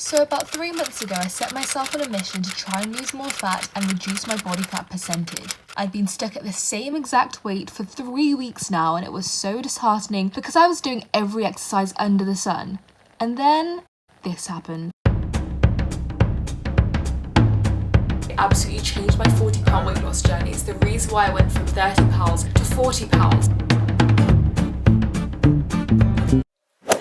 So about 3 months ago, I set myself on a mission to try and lose more fat and reduce my body fat percentage. I'd been stuck at the same exact weight for 3 weeks now, and it was so disheartening because I was doing every exercise under the sun. And then this happened. It absolutely changed my 40-pound weight loss journey. It's the reason why I went from 30 pounds to 40 pounds.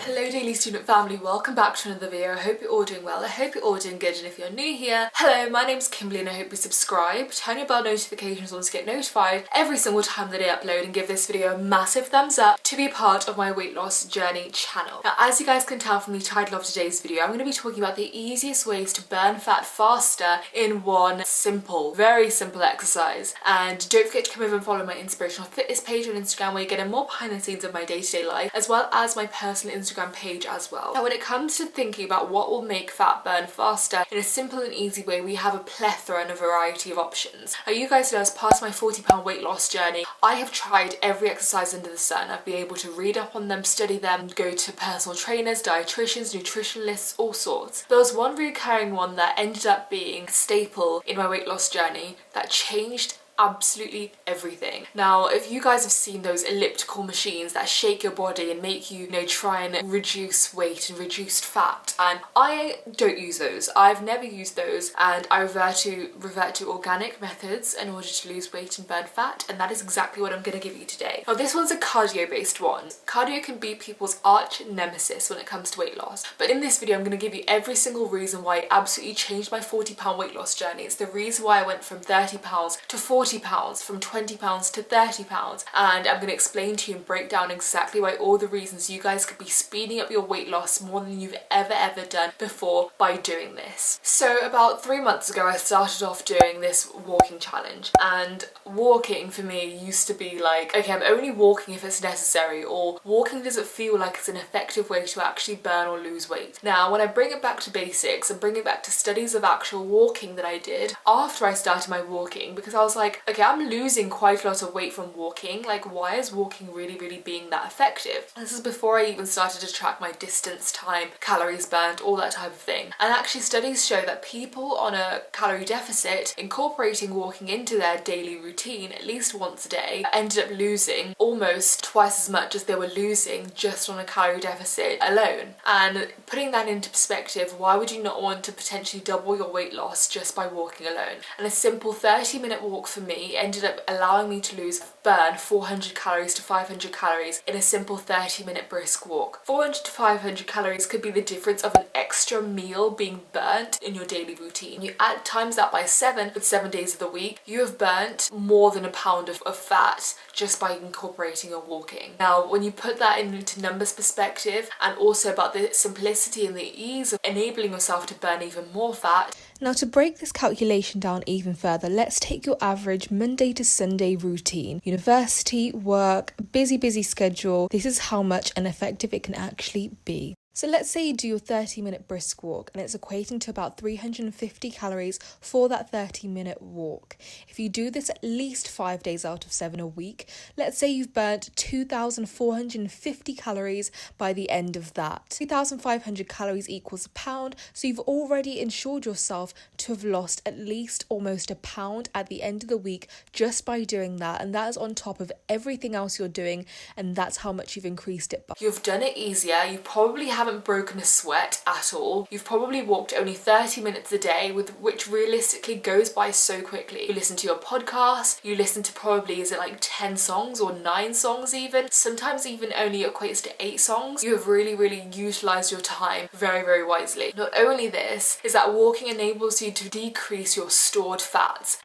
Hello Daily Student family, welcome back to another video. I hope you're all doing well, I hope you're all doing good, and if you're new here, hello, my name's Kimberley and I hope you subscribe, turn your bell notifications on to get notified every single time that I upload, and give this video a massive thumbs up to be part of my weight loss journey channel. Now, as you guys can tell from the title of today's video, I'm going to be talking about the easiest ways to burn fat faster in one simple, very simple exercise. And don't forget to come over and follow my inspirational fitness page on Instagram, where you're getting more behind the scenes of my day-to-day life, as well as my personal Instagram page as well. Now, when it comes to thinking about what will make fat burn faster in a simple and easy way, we have a plethora and a variety of options. Now, you guys know, as part of my 40-pound weight loss journey, I have tried every exercise under the sun. I've been able to read up on them, study them, go to personal trainers, dietitians, nutritionalists, all sorts. There was one recurring one that ended up being a staple in my weight loss journey that changed absolutely everything. Now, if you guys have seen those elliptical machines that shake your body and make you, try and reduce weight and reduce fat, and I don't use those. I've never used those, and I revert to organic methods in order to lose weight and burn fat, and that is exactly what I'm going to give you today. Now, this one's a cardio-based one. Cardio can be people's arch nemesis when it comes to weight loss, but in this video I'm going to give you every single reason why it absolutely changed my 40-pound weight loss journey. It's the reason why I went from 30 pounds to 40 pounds, from 20 pounds to 30 pounds, and I'm going to explain to you and break down exactly why all the reasons you guys could be speeding up your weight loss more than you've ever done before by doing this. So about 3 months ago I started off doing this walking challenge, and walking for me used to be like, okay, I'm only walking if it's necessary, or walking doesn't feel like it's an effective way to actually burn or lose weight. Now, when I bring it back to basics and bring it back to studies of actual walking that I did after I started my walking, because I was like, okay, I'm losing quite a lot of weight from walking, like why is walking really being that effective? This is before I even started to track my distance, time, calories burned, all that type of thing. And actually studies show that people on a calorie deficit incorporating walking into their daily routine at least once a day ended up losing almost twice as much as they were losing just on a calorie deficit alone. And putting that into perspective, why would you not want to potentially double your weight loss just by walking alone? And a simple 30-minute walk for me ended up allowing me to burn 400 calories to 500 calories in a simple 30-minute brisk walk. 400 to 500 calories could be the difference of an extra meal being burnt in your daily routine. You add times that by 7 with 7 days of the week, you have burnt more than a pound of fat just by incorporating your walking. Now, when you put that into numbers perspective, and also about the simplicity and the ease of enabling yourself to burn even more fat. Now, to break this calculation down even further, let's take your average Monday to Sunday routine. University, work, busy schedule. This is how much ineffective it can actually be. So let's say you do your 30-minute brisk walk, and it's equating to about 350 calories for that 30-minute walk. If you do this at least 5 days out of 7 a week, let's say you've burnt 2,450 calories by the end of that. 2,500 calories equals a pound, so you've already ensured yourself to have lost at least almost a pound at the end of the week just by doing that, and that is on top of everything else you're doing, and that's how much you've increased it by. You've done it easier, you probably haven't broken a sweat at all. You've probably walked only 30 minutes a day, which realistically goes by so quickly. You listen to your podcast, you listen to probably, is it like 10 songs or 9 songs even? Sometimes even only equates to 8 songs. You have really utilized your time very wisely. Not only this, is that walking enables you to decrease your stored fats.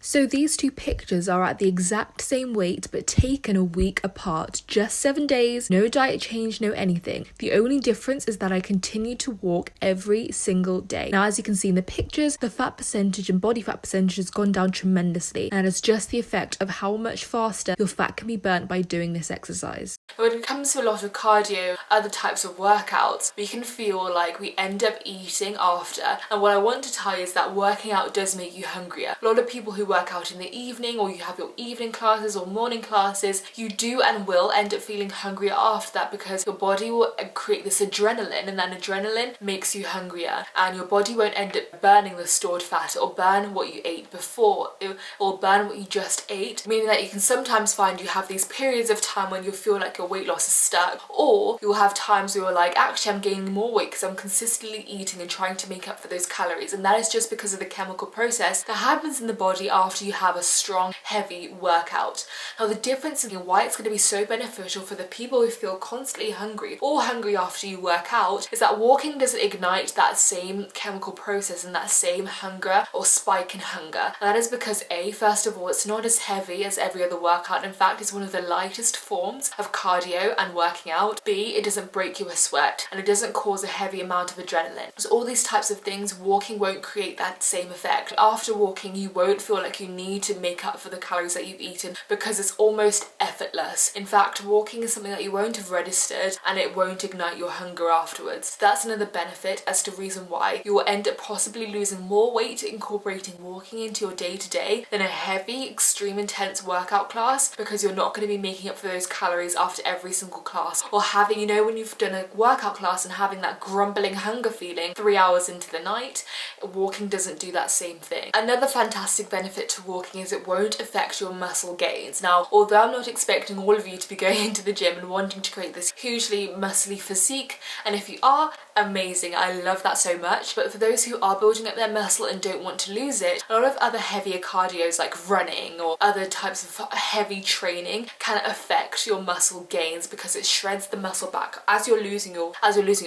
So these two pictures are at the exact same weight but taken a week apart, just 7 days, no diet change, no anything. The only difference is that I continue to walk every single day. Now, as you can see in the pictures, the fat percentage and body fat percentage has gone down tremendously, and it's just the effect of how much faster your fat can be burnt by doing this exercise. When it comes to a lot of cardio, other types of workouts, we can feel like we end up eating after, and what I want to tell you is that working out does make you hungrier. A lot of people who work work out in the evening, or you have your evening classes or morning classes, you do and will end up feeling hungrier after that, because your body will create this adrenaline, and that adrenaline makes you hungrier, and your body won't end up burning the stored fat or burn what you ate before, or burn what you just ate, meaning that you can sometimes find you have these periods of time when you feel like your weight loss is stuck, or you'll have times where you're like, actually I'm gaining more weight because I'm consistently eating and trying to make up for those calories, and that is just because of the chemical process that happens in the body after you have a strong, heavy workout. Now the difference in why it's going to be so beneficial for the people who feel constantly hungry or hungry after you work out is that walking doesn't ignite that same chemical process and that same hunger or spike in hunger. And that is because A, first of all, it's not as heavy as every other workout. In fact, it's one of the lightest forms of cardio and working out. B, it doesn't break you a sweat, and it doesn't cause a heavy amount of adrenaline. So all these types of things, walking won't create that same effect. After walking, you won't feel like you need to make up for the calories that you've eaten, because it's almost effortless. In fact, walking is something that you won't have registered, and it won't ignite your hunger afterwards. That's another benefit as to reason why you will end up possibly losing more weight incorporating walking into your day-to-day than a heavy, extreme intense workout class, because you're not going to be making up for those calories after every single class, or having, you know, when you've done a workout class and having that grumbling hunger feeling 3 hours into the night. Walking doesn't do that same thing. Another fantastic benefit to walking is it won't affect your muscle gains. Now, although I'm not expecting all of you to be going into the gym and wanting to create this hugely muscly physique, and if you are, amazing, I love that so much, but for those who are building up their muscle and don't want to lose it, a lot of other heavier cardios like running or other types of heavy training can affect your muscle gains, because it shreds the muscle back. As you're losing your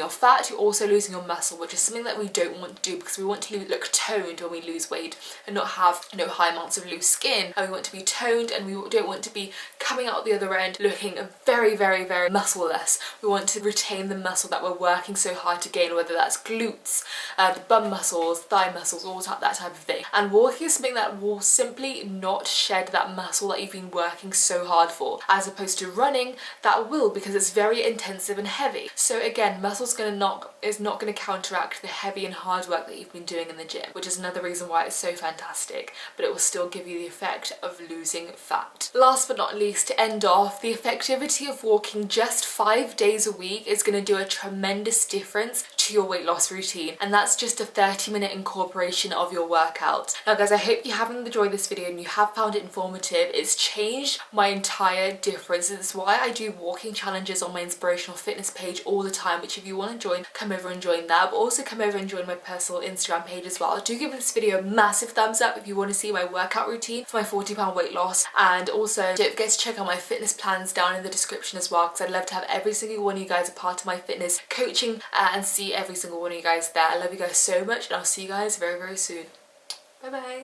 fat, you're also losing your muscle, which is something that we don't want to do, because we want to look toned when we lose weight and not have, you know, high amounts of loose skin, and we want to be toned, and we don't want to be coming out the other end looking very, very, very muscleless. We want to retain the muscle that we're working so hard to gain, whether that's glutes, the bum muscles, thigh muscles, all that type of thing. And walking is something that will simply not shed that muscle that you've been working so hard for, as opposed to running that will, because it's very intensive and heavy. So again, muscle's is not going to counteract the heavy and hard work that you've been doing in the gym, which is another reason why it's so fantastic, but it will still give you the effect of losing fat. Last but not least, to end off, the effectivity of walking just 5 days a week is going to do a tremendous difference to your weight loss routine, and that's just a 30-minute incorporation of your workout. Now guys, I hope you have enjoyed this video and you have found it informative. It's changed my entire difference. It's why I do walking challenges on my inspirational fitness page all the time, which if you want to join, come over and join that, but also come over and join my personal Instagram page as well. Do give this video a massive thumbs up if you want to see my workout routine for my 40-pound weight loss, and also don't forget to check out my fitness plans down in the description as well, because I'd love to have every single one of you guys a part of my fitness coaching and see every single one of you guys there. I love you guys so much, and I'll see you guys very, very soon. Bye bye.